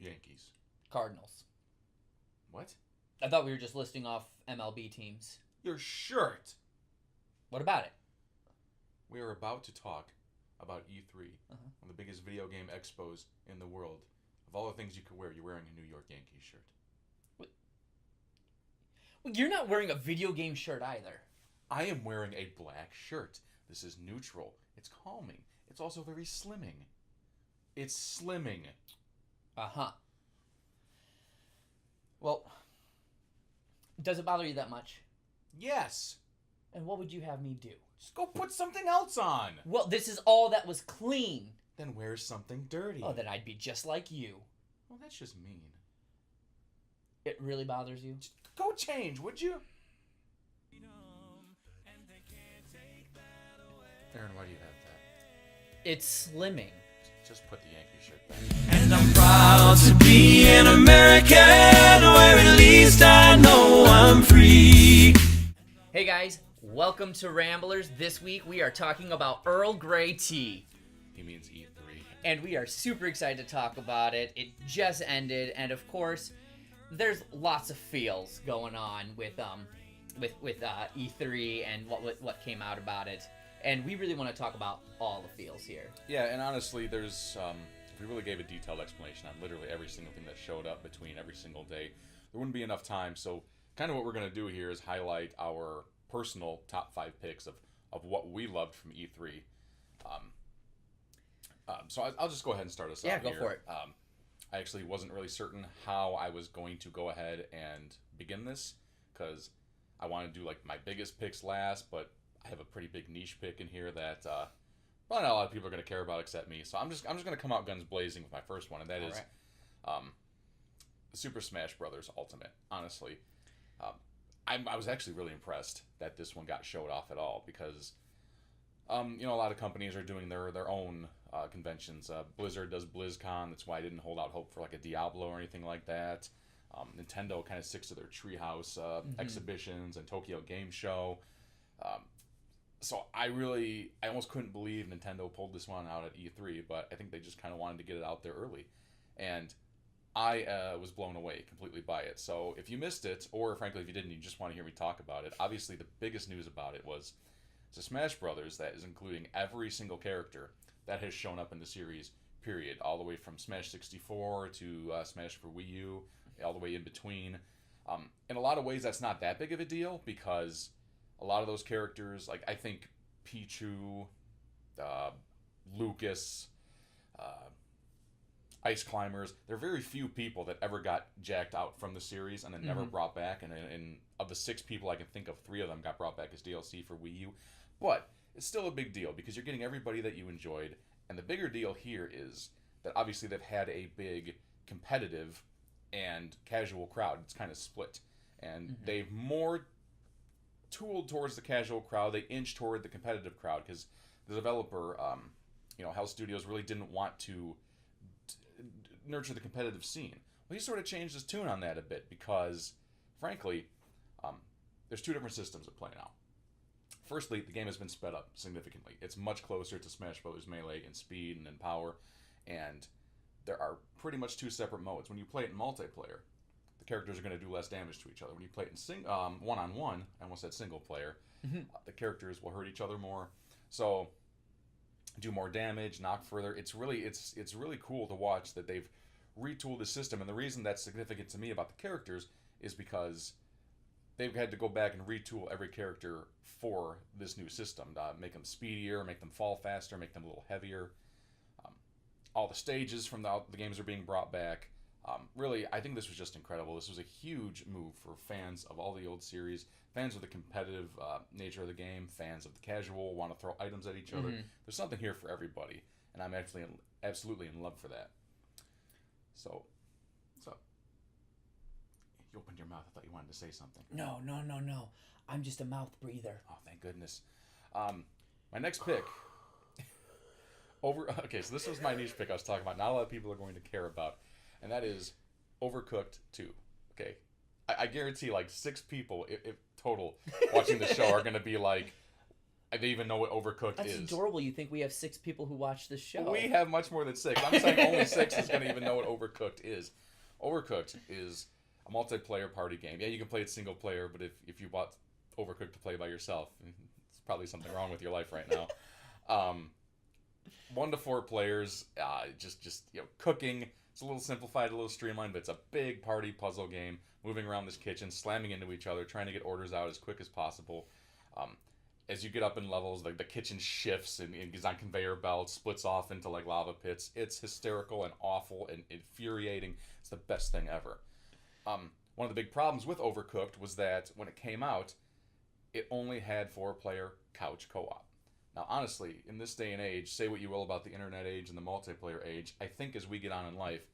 Yankees. Cardinals. What? I thought we were just listing off MLB teams. Your shirt! What about it? We are about to talk about E3, one Uh-huh. of the biggest video game expos in the world. Of all the things you could wear, you're wearing a New York Yankees shirt. Well, you're not wearing a video game shirt either. I am wearing a black shirt. This is neutral. It's calming. It's also very slimming. It's slimming. Uh-huh. Well, does it bother you that much? Yes. And what would you have me do? Just go put something else on. Well, this is all that was clean. Then wear something dirty. Oh, then I'd be just like you. Well, that's just mean. It really bothers you? Just go change, would you? Aaron, why do you have that? It's slimming. Just put the Yankee shirt back. And I'm proud to be an American, where at least I know I'm free. Hey guys, welcome to RAMblers. This week we are talking about Earl Grey tea. He means E3. And we are super excited to talk about it. It just ended, and of course, there's lots of feels going on with E3 and what came out about it. And we really want to talk about all the feels here. Yeah, and honestly, there's if we really gave a detailed explanation on literally every single thing that showed up between every single day, there wouldn't be enough time. So kind of what we're going to do here is highlight our personal top 5 picks of what we loved from E3. So I'll just go ahead and start us Yeah, off go here. for it. I actually wasn't really certain how I was going to go ahead and begin this, because I want to do like my biggest picks last, but I have a pretty big niche pick in here that probably not a lot of people are going to care about except me. So I'm just going to come out guns blazing with my first one, and that is Super Smash Brothers Ultimate. Honestly, I was actually really impressed that this one got showed off at all, because a lot of companies are doing their own conventions. Blizzard does BlizzCon. That's why I didn't hold out hope for like a Diablo or anything like that. Nintendo kind of sticks to their Treehouse exhibitions and Tokyo Game Show. So I almost couldn't believe Nintendo pulled this one out at E3, but I think they just kind of wanted to get it out there early. And I was blown away completely by it. So if you missed it, or frankly if you didn't, you just want to hear me talk about it, obviously the biggest news about it was it's a Smash Brothers that is including every single character that has shown up in the series, period. All the way from Smash 64 to Smash for Wii U, all the way in between. In a lot of ways, that's not that big of a deal, because a lot of those characters, like I think Pichu, Lucas, Ice Climbers, there are very few people that ever got jacked out from the series and then never brought back. And of the 6 people I can think of, 3 of them got brought back as DLC for Wii U. But it's still a big deal, because you're getting everybody that you enjoyed. And the bigger deal here is that obviously they've had a big competitive and casual crowd. It's kind of split. And they've more tooled towards the casual crowd. They inch toward the competitive crowd, because the developer, Hell Studios, really didn't want to nurture the competitive scene. Well, he sort of changed his tune on that a bit, because, frankly, there's 2 different systems at play now. Firstly, the game has been sped up significantly. It's much closer to Smash Bros. Melee in speed and in power, and there are pretty much 2 separate modes. When you play it in multiplayer, the characters are going to do less damage to each other. When you play it in one-on-one, I almost said single player, the characters will hurt each other more, so do more damage, knock further. It's really cool to watch that they've retooled the system, and the reason that's significant to me about the characters is because they've had to go back and retool every character for this new system, make them speedier, make them fall faster, make them a little heavier. All the stages from the games are being brought back. Really, I think this was just incredible. This was a huge move for fans of all the old series, fans of the competitive nature of the game, fans of the casual, want to throw items at each other. There's something here for everybody, and I'm actually absolutely in love for that. So, what's up? You opened your mouth. I thought you wanted to say something. No. I'm just a mouth breather. Oh, thank goodness. My next pick. Okay, so this was my niche pick I was talking about. Not a lot of people are going to care about, and that is Overcooked 2. Okay, I guarantee like 6 people if total watching the show are going to be like, they even know what Overcooked That's is. adorable. You think we have 6 people who watch this show? We have much more than 6. I'm saying only 6 is going to even know what Overcooked is. Overcooked is a multiplayer party game. Yeah, you can play it single player, but if you bought Overcooked to play by yourself, it's probably something wrong with your life right now. 1 to 4 players, just cooking. It's a little simplified, a little streamlined, but it's a big party puzzle game. Moving around this kitchen, slamming into each other, trying to get orders out as quick as possible. As you get up in levels, the kitchen shifts and is on conveyor belts, splits off into like lava pits. It's hysterical and awful and infuriating. It's the best thing ever. One of the big problems with Overcooked was that when it came out, it only had 4-player couch co-op. Now, honestly, in this day and age, say what you will about the internet age and the multiplayer age, I think as we get on in life,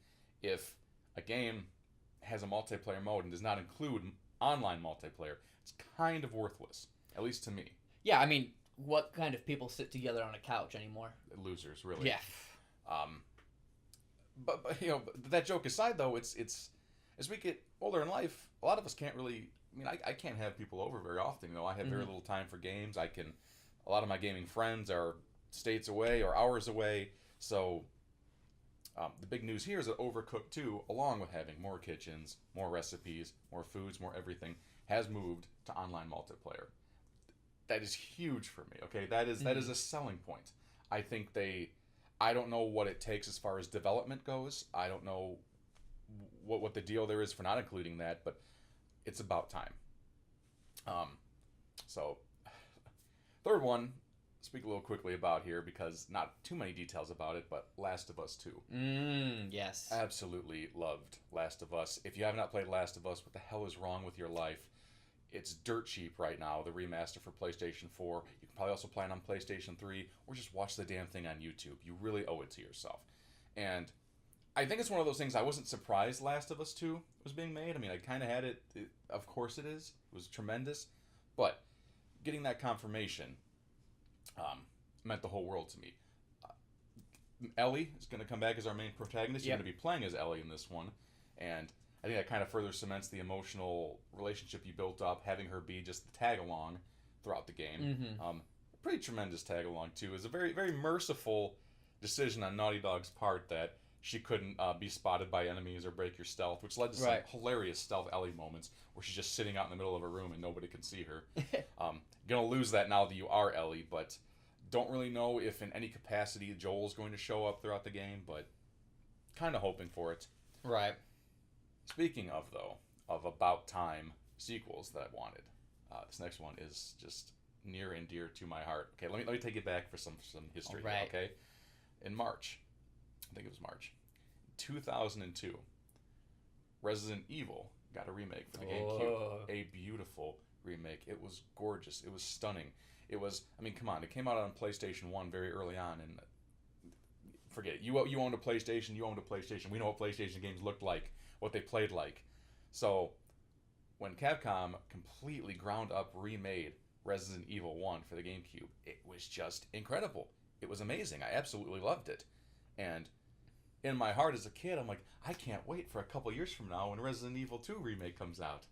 if a game has a multiplayer mode and does not include online multiplayer, it's kind of worthless, at least to me. Yeah, I mean, what kind of people sit together on a couch anymore? Losers, really. Yeah. But that joke aside, though, it's as we get older in life, a lot of us can't really. I mean, I can't have people over very often. I have very little time for games. A lot of my gaming friends are states away or hours away. So the big news here is that Overcooked 2, along with having more kitchens, more recipes, more foods, more everything, has moved to online multiplayer. That is huge for me. Okay, that is a selling point. I think I don't know what it takes as far as development goes. I don't know what the deal there is for not including that, but it's about time. So, third one, speak a little quickly about here because not too many details about it, but Last of Us 2. Yes. Absolutely loved Last of Us. If you have not played Last of Us, what the hell is wrong with your life? It's dirt cheap right now, the remaster for PlayStation 4. You can probably also play it on PlayStation 3, or just watch the damn thing on YouTube. You really owe it to yourself. And I think it's one of those things I wasn't surprised Last of Us 2 was being made. I mean, I kind of had it. Of course it is. It was tremendous. But getting that confirmation meant the whole world to me. Ellie is going to come back as our main protagonist. You're going to be playing as Ellie in this one. And I think that kind of further cements the emotional relationship you built up, having her be just the tag-along throughout the game. Pretty tremendous tag-along, too. It was a very, very merciful decision on Naughty Dog's part that she couldn't be spotted by enemies or break your stealth, which led to some hilarious stealth Ellie moments where she's just sitting out in the middle of a room and nobody can see her. Gonna lose that now that you are Ellie, but don't really know if in any capacity Joel's going to show up throughout the game, but kind of hoping for it. Right. Speaking of, though, of about time sequels that I wanted, this next one is just near and dear to my heart. Okay, let me take it back for some history. Right. Okay, in March, I think it was March, 2002, Resident Evil got a remake for the GameCube. A beautiful remake. It was gorgeous. It was stunning. It was. I mean, come on. It came out on PlayStation 1 very early on, and forget it. You owned a PlayStation. You owned a PlayStation. We know what PlayStation games looked like, what they played like. So when Capcom completely ground up remade Resident Evil 1 for the GameCube, it was just incredible. It was amazing. I absolutely loved it. And in my heart as a kid, I'm like, I can't wait for a couple years from now when Resident Evil 2 remake comes out.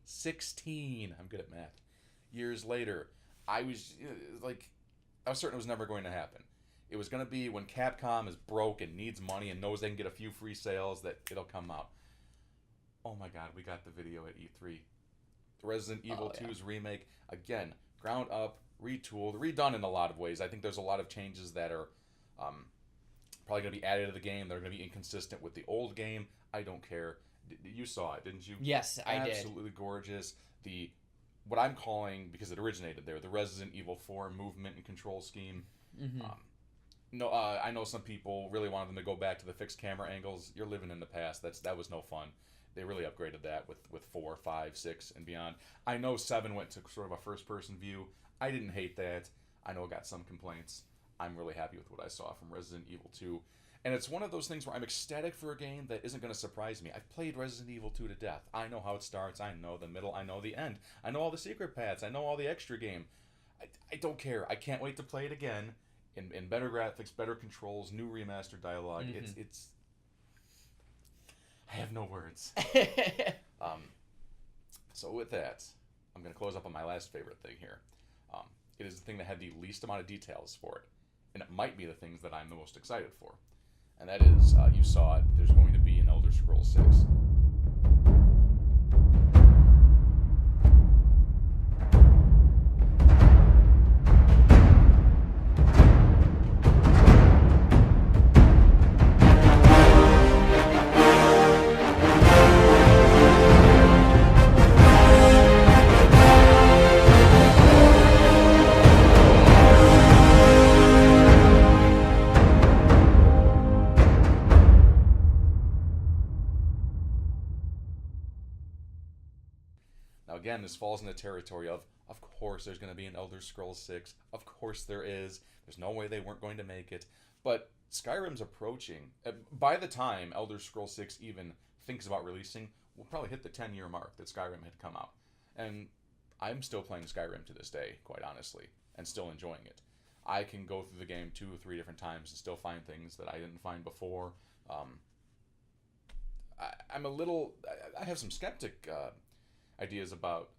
16, I'm good at math. Years later, I was certain it was never going to happen. It was going to be when Capcom is broke and needs money and knows they can get a few free sales that it'll come out. Oh my god, we got the video at E3. Resident Evil 2's remake, again, ground up, retooled, redone in a lot of ways. I think there's a lot of changes that are probably going to be added to the game. They're going to be inconsistent with the old game. I don't care. You saw it, didn't you? Yes, I did. Absolutely gorgeous. What I'm calling, because it originated there, the Resident Evil 4 movement and control scheme. I know some people really wanted them to go back to the fixed camera angles. You're living in the past. That was no fun. They really upgraded that with 4, 5, 6, and beyond. I know 7 went to sort of a first-person view. I didn't hate that. I know it got some complaints. I'm really happy with what I saw from Resident Evil 2. And it's one of those things where I'm ecstatic for a game that isn't going to surprise me. I've played Resident Evil 2 to death. I know how it starts. I know the middle. I know the end. I know all the secret paths. I know all the extra game. I don't care. I can't wait to play it again in better graphics, better controls, new remastered dialogue. It's I have no words. So with that, I'm going to close up on my last favorite thing here. It is the thing that had the least amount of details for it, and it might be the things that I'm the most excited for. And that is, you saw it, there's going to be an Elder Scrolls 6. Now again, this falls in the territory of course there's going to be an Elder Scrolls 6. Of course there is. There's no way they weren't going to make it. But Skyrim's approaching. By the time Elder Scrolls 6 even thinks about releasing, we'll probably hit the 10-year mark that Skyrim had come out. And I'm still playing Skyrim to this day, quite honestly, and still enjoying it. I can go through the game 2 or 3 different times and still find things that I didn't find before. I have some skeptic ideas about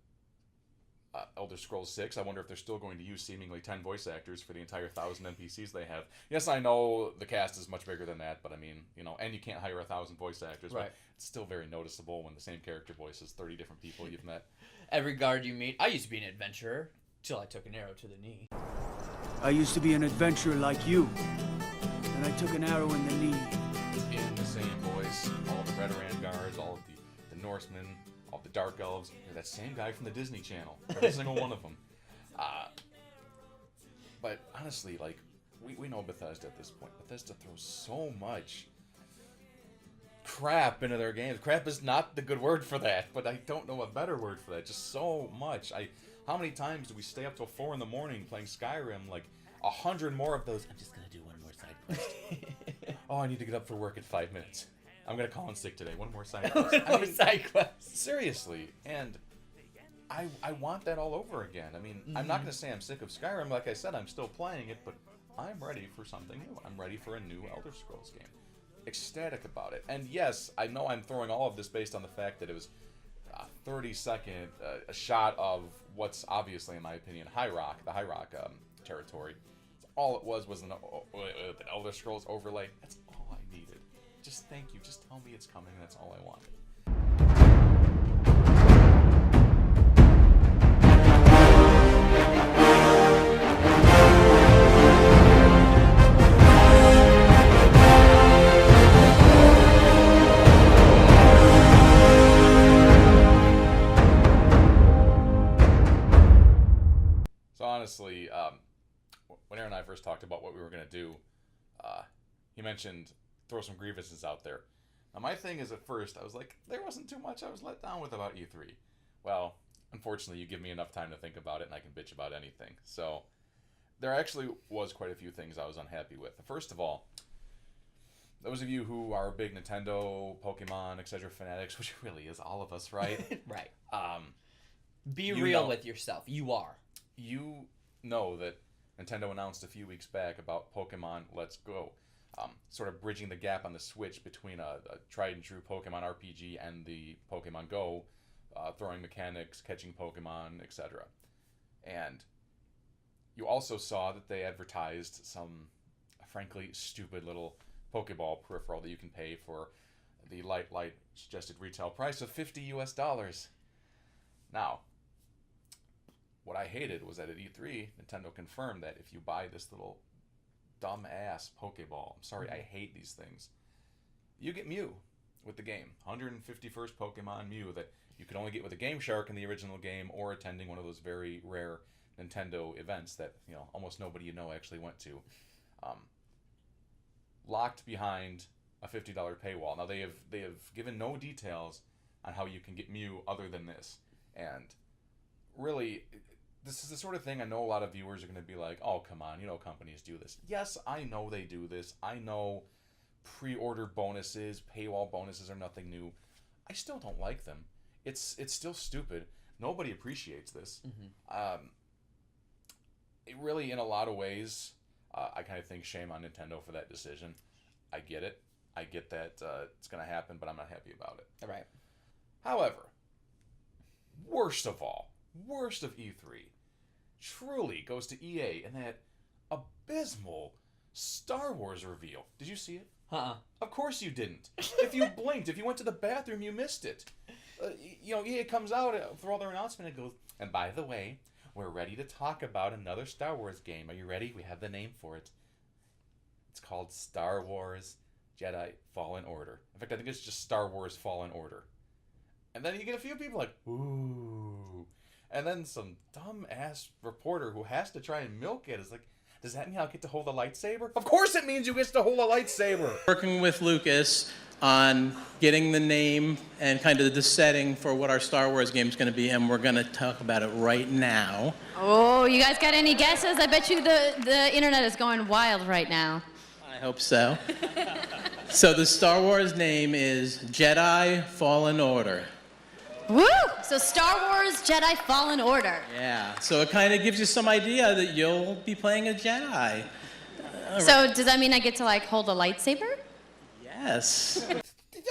Elder Scrolls 6. I wonder if they're still going to use seemingly 10 voice actors for the entire 1,000 NPCs they have. Yes, I know the cast is much bigger than that, but I mean, and you can't hire 1,000 voice actors, right. But it's still very noticeable when the same character voices 30 different people you've met. Every guard you meet, I used to be an adventurer, till I took an arrow to the knee. I used to be an adventurer like you, and I took an arrow in the knee. In the same voice, all the Redoran guards, all of the Norsemen, all the Dark Elves, they're that same guy from the Disney Channel. Every single one of them. But honestly, like, we know Bethesda at this point. Bethesda throws so much crap into their games. Crap is not the good word for that, but I don't know a better word for that. Just so much. How many times do we stay up till 4 in the morning playing Skyrim? Like 100 more of those. I'm just gonna do one more side quest. Oh, I need to get up for work in 5 minutes. I'm gonna call in sick today. One more side quest. Side quest. Seriously, and I want that all over again. I mean, I'm not gonna say I'm sick of Skyrim. Like I said, I'm still playing it, but I'm ready for something new. I'm ready for a new Elder Scrolls game. Ecstatic about it. And yes, I know I'm throwing all of this based on the fact that it was a 30-second a shot of what's obviously, in my opinion, the High Rock territory. All it was an Elder Scrolls overlay. That's all I needed. Just thank you. Just tell me it's coming. That's all I wanted. Honestly, when Aaron and I first talked about what we were going to do, he mentioned throw some grievances out there. Now, my thing is, at first, I was like, there wasn't too much I was let down with about E3. Well, unfortunately, you give me enough time to think about it, and I can bitch about anything. So, there actually was quite a few things I was unhappy with. First of all, those of you who are big Nintendo, Pokemon, etc. fanatics, which really is all of us, right? Right. Be real with yourself. You are. You know that Nintendo announced a few weeks back about Pokemon Let's Go, sort of bridging the gap on the Switch between a tried and true Pokemon RPG and the Pokemon Go, throwing mechanics, catching Pokemon, etc. And you also saw that they advertised some, frankly, stupid little Pokeball peripheral that you can pay for the light suggested retail price of $50 US. Now, what I hated was that at E3, Nintendo confirmed that if you buy this little dumb-ass Pokeball, I'm sorry, I hate these things, you get Mew with the game. 151st Pokemon Mew that you could only get with a Game Shark in the original game or attending one of those very rare Nintendo events that, almost nobody actually went to. Locked behind a $50 paywall. Now, they have given no details on how you can get Mew other than this. And really, this is the sort of thing I know a lot of viewers are going to be like, oh, come on, companies do this. Yes, I know they do this. I know pre-order bonuses, paywall bonuses are nothing new. I still don't like them. It's still stupid. Nobody appreciates this. Mm-hmm. It really, in a lot of ways, I kind of think shame on Nintendo for that decision. I get it. I get that it's going to happen, but I'm not happy about it. All right. However, worst of E3, truly goes to EA and that abysmal Star Wars reveal. Did you see it? Of course you didn't. If you blinked, if you went to the bathroom, you missed it. EA comes out for all their announcement and goes, and by the way, we're ready to talk about another Star Wars game. Are you ready? We have the name for it. It's called Star Wars Jedi Fallen Order. In fact, I think it's just Star Wars Fallen Order. And then you get a few people like, ooh. And then some dumb-ass reporter who has to try and milk it is like, does that mean I'll get to hold a lightsaber? Of course it means you get to hold a lightsaber! Working with Lucas on getting the name and kind of the setting for what our Star Wars game is going to be, and we're going to talk about it right now. Oh, you guys got any guesses? I bet you the internet is going wild right now. I hope so. So the Star Wars name is Jedi Fallen Order. Woo! So Star Wars Jedi Fallen Order. Yeah, so it kind of gives you some idea that you'll be playing a Jedi. So does that mean I get to like hold a lightsaber? Yes. I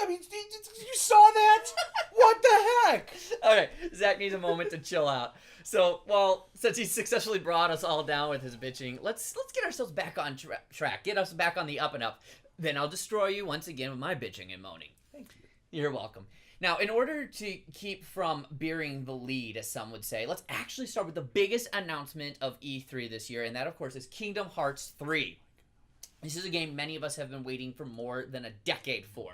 mean, you saw that? What the heck? Okay, Zach needs a moment to chill out. So, well, since he's successfully brought us all down with his bitching, let's get ourselves back on track. Get us back on the up and up. Then I'll destroy you once again with my bitching and moaning. Thank you. You're welcome. Now, in order to keep from bearing the lead, as some would say, let's actually start with the biggest announcement of E3 this year, and that, of course, is Kingdom Hearts 3. This is a game many of us have been waiting for more than a decade for.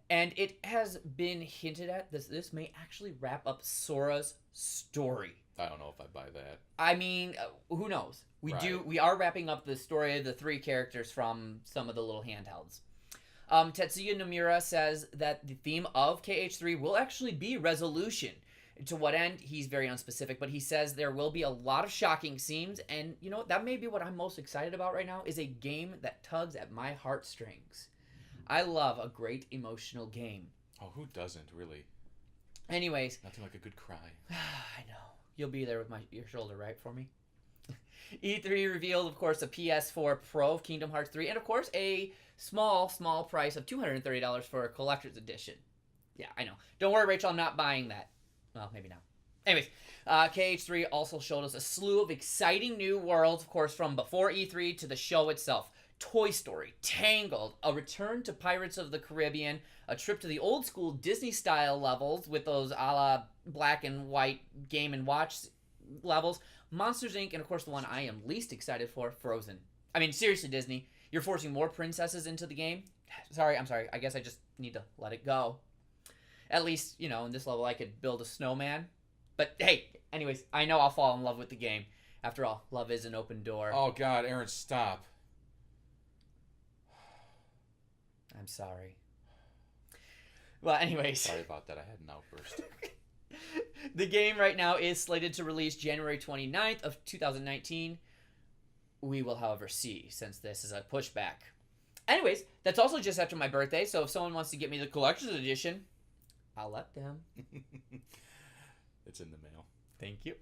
And it has been hinted at that this may actually wrap up Sora's story. I don't know if I buy that. I mean, who knows? We are wrapping up the story of the 3 characters from some of the little handhelds. Tetsuya Nomura says that the theme of KH3 will actually be resolution. To what end, he's very unspecific, but he says there will be a lot of shocking scenes, and you know what, that may be what I'm most excited about right now, is a game that tugs at my heartstrings. I love a great emotional game. Oh, who doesn't, really? Anyways. Nothing like a good cry. I know. You'll be there with your shoulder, right, for me? E3 revealed, of course, a PS4 Pro of Kingdom Hearts 3, and of course, a small price of $230 for a collector's edition. Yeah, I know. Don't worry, Rachel, I'm not buying that. Well, maybe now. Anyways, KH3 also showed us a slew of exciting new worlds, of course, from before E3 to the show itself. Toy Story, Tangled, a return to Pirates of the Caribbean, a trip to the old school Disney-style levels with those a la black and white Game & Watch levels, Monsters, Inc., and of course the one I am least excited for, Frozen. I mean, seriously, Disney, you're forcing more princesses into the game? I'm sorry. I guess I just need to let it go. At least, you know, in this level I could build a snowman. But hey, anyways, I know I'll fall in love with the game. After all, love is an open door. Oh, God, Aaron, stop. I'm sorry. Well, anyways. Sorry about that. I had an outburst. The game right now is slated to release January 29th of 2019. We will, however, see, since this is a pushback. Anyways, that's also just after my birthday, so if someone wants to get me the collector's edition, I'll let them. It's in the mail. Thank you.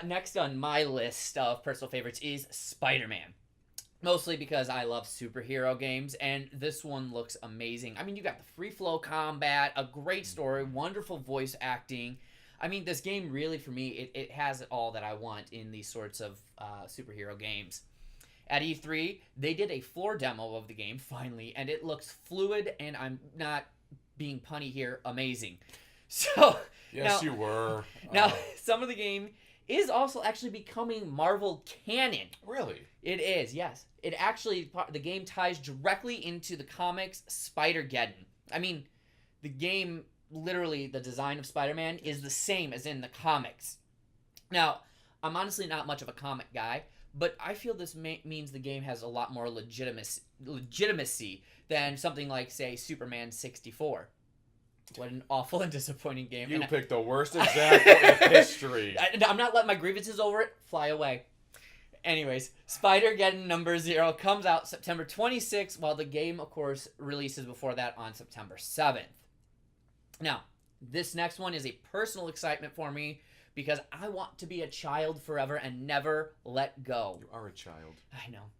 Next on my list of personal favorites is Spider-Man. Mostly because I love superhero games, and this one looks amazing. I mean, you got the free flow combat, a great story, wonderful voice acting. I mean, this game really, for me, it has all that I want in these sorts of superhero games. At E3, they did a floor demo of the game, finally, and it looks fluid, and I'm not being punny here, amazing. So, yes, you were. Now, some of the game is also actually becoming Marvel canon. Really? It is, yes. It actually, the game ties directly into the comics Spider-Geddon. I mean, the game, literally, the design of Spider-Man is the same as in the comics. Now, I'm honestly not much of a comic guy, but I feel this means the game has a lot more legitimacy than something like, say, Superman 64. What an awful and disappointing game. You picked the worst example in history. I'm not letting my grievances over it fly away. Anyways, Spider-Geddon number 0 comes out September 26th, while the game, of course, releases before that on September 7th. Now, this next one is a personal excitement for me because I want to be a child forever and never let go. You are a child. I know.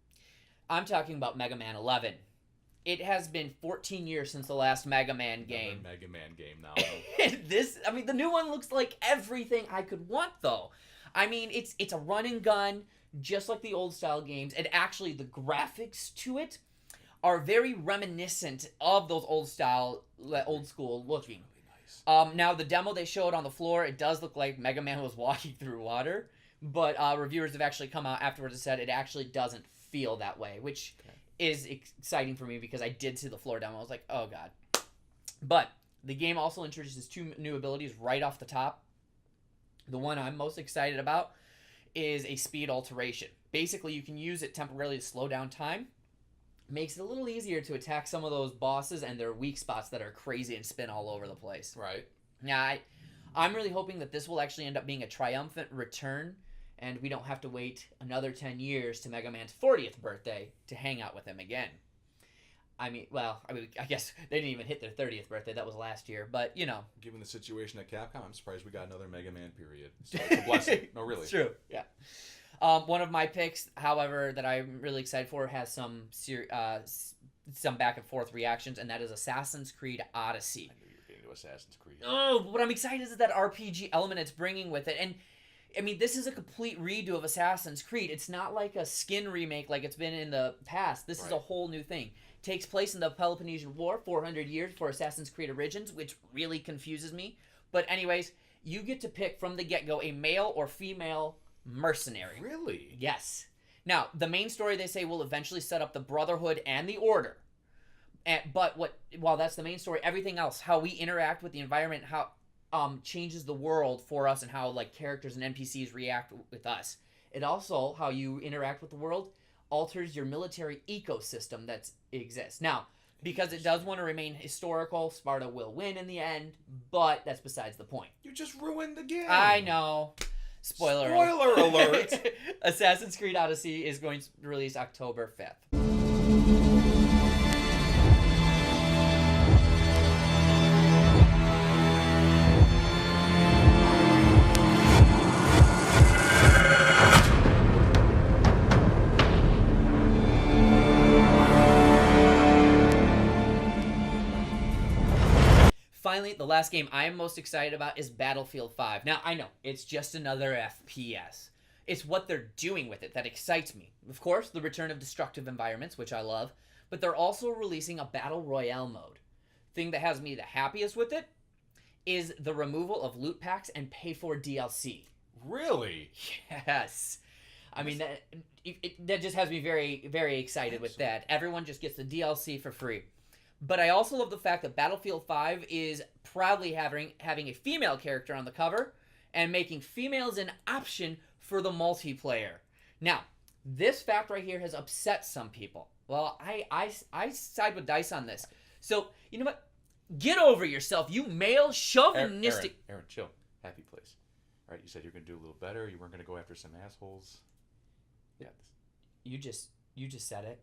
I'm talking about Mega Man 11. it has been 14 years since the last Mega Man game. Another Mega Man game now. The new one looks like everything I could want, though. I mean, it's a run and gun, just like the old style games, and actually the graphics to it are very reminiscent of those old school looking. Now the demo they showed on the floor, it does look like Mega Man was walking through water, but reviewers have actually come out afterwards and said it actually doesn't feel that way, which is exciting for me because I did see the floor demo. I was like, oh god. But the game also introduces 2 new abilities right off the top. The one I'm most excited about is a speed alteration. Basically, you can use it temporarily to slow down time. Makes it a little easier to attack some of those bosses and their weak spots that are crazy and spin all over the place. Right. Now, I'm really hoping that this will actually end up being a triumphant return, and we don't have to wait another 10 years to Mega Man's 40th birthday to hang out with him again. I guess they didn't even hit their 30th birthday. That was last year, but, you know. Given the situation at Capcom, I'm surprised we got another Mega Man period. So it's a blessing. No, really. It's true, yeah. One of my picks, however, that I'm really excited for has some back and forth reactions, and that is Assassin's Creed Odyssey. I knew you were getting to Assassin's Creed. Oh, what I'm excited is that RPG element it's bringing with it. And, I mean, this is a complete redo of Assassin's Creed. It's not like a skin remake like it's been in the past. This is a whole new thing. Takes place in the Peloponnesian War, 400 years for Assassin's Creed Origins, which really confuses me. But anyways, you get to pick from the get-go a male or female mercenary. Really? Yes. Now, the main story, they say, will eventually set up the Brotherhood and the Order. But while that's the main story, everything else, how we interact with the environment, how changes the world for us, and how like characters and NPCs react with us. It also, how you interact with the world, alters your military ecosystem that exists. Now, because it does want to remain historical, Sparta will win in the end, but that's besides the point. You just ruined the game. I know. Spoiler alert. Assassin's Creed Odyssey is going to release October 5th. Finally, the last game I am most excited about is Battlefield 5. Now, I know, it's just another FPS. It's what they're doing with it that excites me. Of course, the return of destructive environments, which I love, but they're also releasing a Battle Royale mode. Thing that has me the happiest with it is the removal of loot packs and pay-for DLC. Really? Yes. I mean, that just has me very, very excited with that. Everyone just gets the DLC for free. But I also love the fact that Battlefield 5 is proudly having a female character on the cover and making females an option for the multiplayer. Now, this fact right here has upset some people. Well, I side with DICE on this. So, you know what? Get over yourself, you male chauvinistic... Aaron, chill. Happy place. All right, you said you're going to do a little better. You weren't going to go after some assholes. Yeah. You just said it.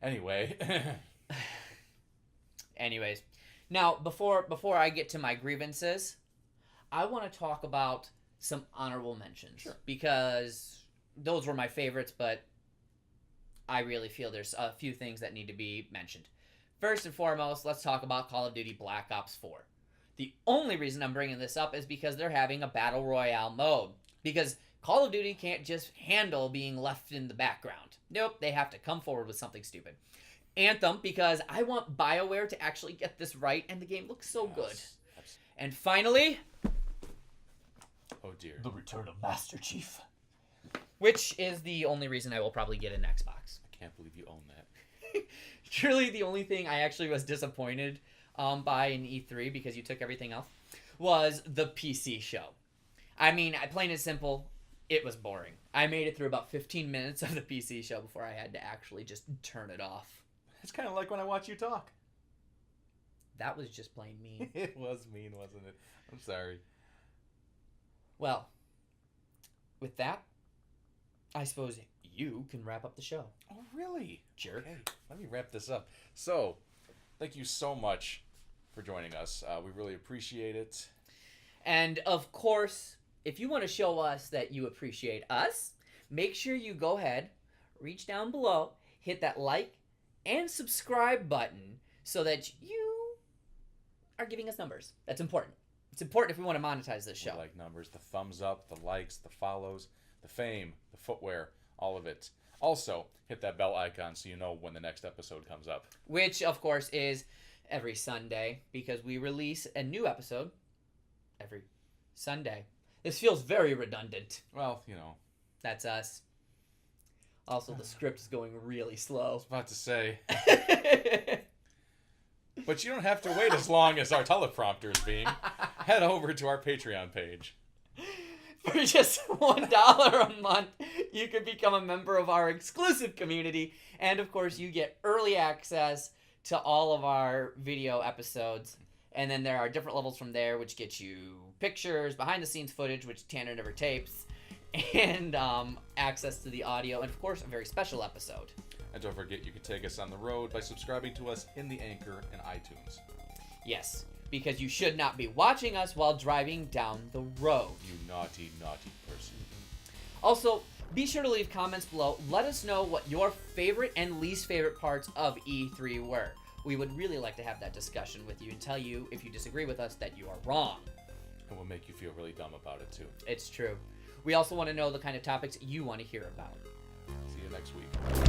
Anyway. Anyways. Now, before I get to my grievances, I want to talk about some honorable mentions. Sure. Because those were my favorites, but I really feel there's a few things that need to be mentioned. First and foremost, let's talk about Call of Duty Black Ops 4. The only reason I'm bringing this up is because they're having a Battle Royale mode. Because Call of Duty can't just handle being left in the background. Nope, they have to come forward with something stupid. Anthem, because I want BioWare to actually get this right, and the game looks so good. And finally... Oh dear. The Return of Master Chief. Which is the only reason I will probably get an Xbox. I can't believe you own that. Truly, the only thing I actually was disappointed by in E3, because you took everything else, was the PC show. I mean, plain and simple, it was boring. I made it through about 15 minutes of the PC show before I had to actually just turn it off. It's kind of like when I watch you talk. That was just plain mean. It was mean, wasn't it? I'm sorry. Well, with that, I suppose you can wrap up the show. Oh, really? Jerk. Okay, let me wrap this up. So, thank you so much for joining us. We really appreciate it. And, of course, if you want to show us that you appreciate us, make sure you go ahead, reach down below, hit that like and subscribe button so that you are giving us numbers. That's important. It's important if we want to monetize this show. We like numbers, the thumbs up, the likes, the follows, the fame, the footwear, all of it. Also, hit that bell icon so you know when the next episode comes up. Which, of course, is every Sunday, because we release a new episode every Sunday. This feels very redundant. Well, you know. That's us. Also, the script is going really slow. I was about to say. But you don't have to wait as long as our teleprompter is being. Head over to our Patreon page. For just $1 a month, you can become a member of our exclusive community. And, of course, you get early access to all of our video episodes. And then there are different levels from there, which get you pictures, behind-the-scenes footage, which Tanner never tapes, and access to the audio, and, of course, a very special episode. And don't forget, you can take us on the road by subscribing to us in the Anchor and iTunes. Yes, because you should not be watching us while driving down the road. You naughty, naughty person. Also, be sure to leave comments below. Let us know what your favorite and least favorite parts of E3 were. We would really like to have that discussion with you and tell you, if you disagree with us, that you are wrong. And we'll make you feel really dumb about it, too. It's true. We also want to know the kind of topics you want to hear about. See you next week.